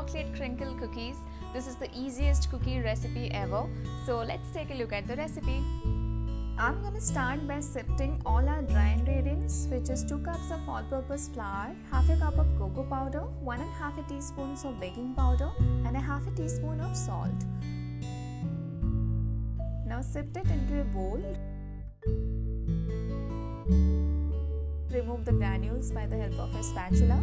chocolate crinkle cookies. This is the easiest cookie recipe ever. So let's take a look at the recipe. I'm going to start by sifting all our dry ingredients, which is 2 cups of all-purpose flour, half a cup of cocoa powder, 1 1/2 teaspoons of baking powder and 1/2 teaspoon of salt. Now sift it into a bowl. Remove the granules by the help of a spatula.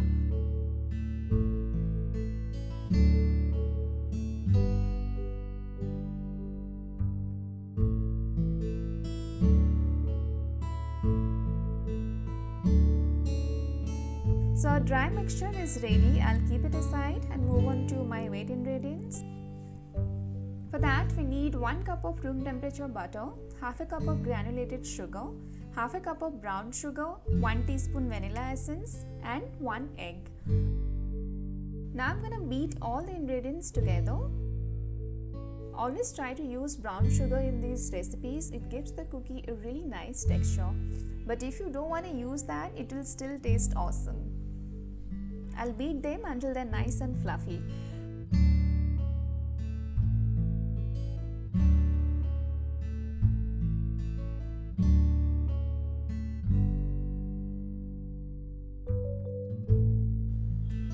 So our dry mixture is ready. I'll keep it aside and move on to my wet ingredients. For that, we need 1 cup of room temperature butter, half a cup of granulated sugar, half a cup of brown sugar, 1 teaspoon vanilla essence and 1 egg. Now I'm going to beat all the ingredients together. Always try to use brown sugar in these recipes. It gives the cookie a really nice texture. But if you don't want to use that, it will still taste awesome. I'll beat them until they're nice and fluffy.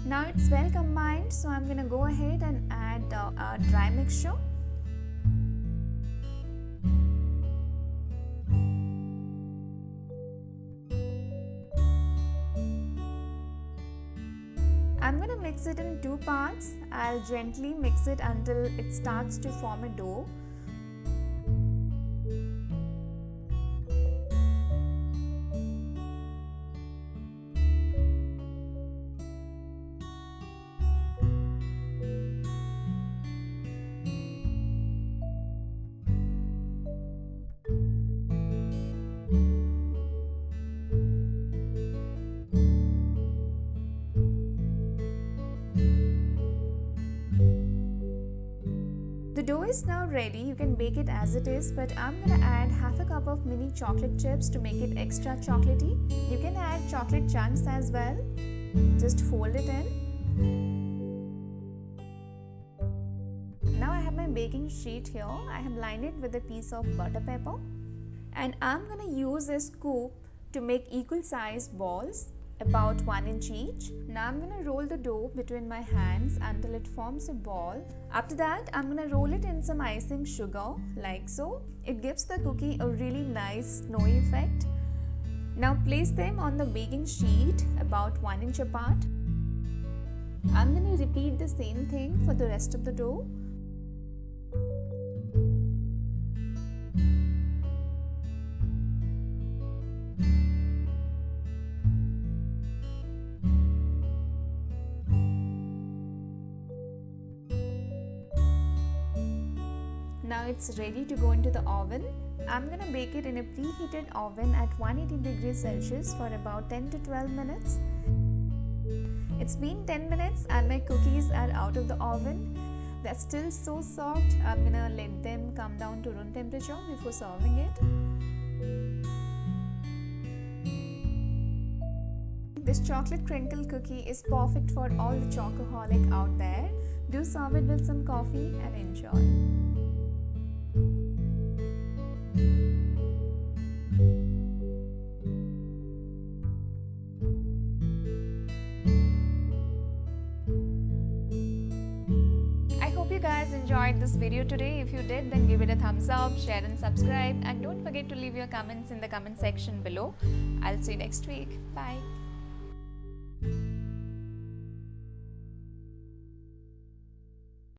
Now it's well combined, so I'm going to go ahead and add our dry mixture. I'm going to mix it in 2 parts. I'll gently mix it until it starts to form a dough. The dough is now ready. You can bake it as it is, but I'm going to add half a cup of mini chocolate chips to make it extra chocolatey. You can add chocolate chunks as well. Just fold it in. Now I have my baking sheet here. I have lined it with a piece of butter paper. And I'm going to use a scoop to make equal sized balls, about 1 inch each. Now I'm going to roll the dough between my hands until it forms a ball. After that, I'm going to roll it in some icing sugar like so. It gives the cookie a really nice snowy effect. Now place them on the baking sheet about 1 inch apart. I'm going to repeat the same thing for the rest of the dough. Now it's ready to go into the oven. I'm going to bake it in a preheated oven at 180 degrees Celsius for about 10 to 12 minutes. It's been 10 minutes and my cookies are out of the oven. They're still so soft. I'm going to let them come down to room temperature before serving it. This chocolate crinkle cookie is perfect for all the chocoholics out there. Do serve it with some coffee and enjoy. I hope you guys enjoyed this video today. If you did, then give it a thumbs up, share and subscribe, and don't forget to leave your comments in the comment section below. I'll see you next week. Bye.